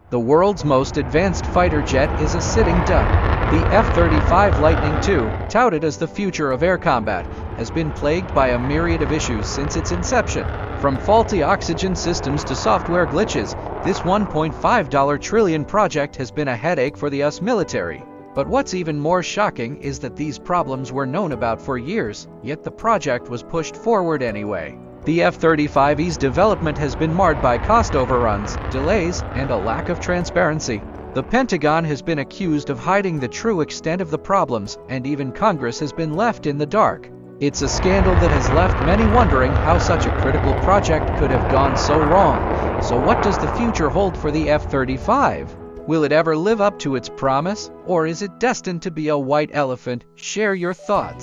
The world's most advanced fighter jet is a sitting duck. The F-35 Lightning II, touted as the future of air combat, has been plagued by a myriad of issues since its inception. From faulty oxygen systems to software glitches, this $1.5 trillion project has been a headache for the US military. But what's even more shocking is that these problems were known about for years, yet the project was pushed forward anyway. The F-35's development has been marred by cost overruns, delays, and a lack of transparency. The Pentagon has been accused of hiding the true extent of the problems, and even Congress has been left in the dark. It's a scandal that has left many wondering how such a critical project could have gone so wrong. So what does the future hold for the F-35? Will it ever live up to its promise, or is it destined to be a white elephant? Share your thoughts.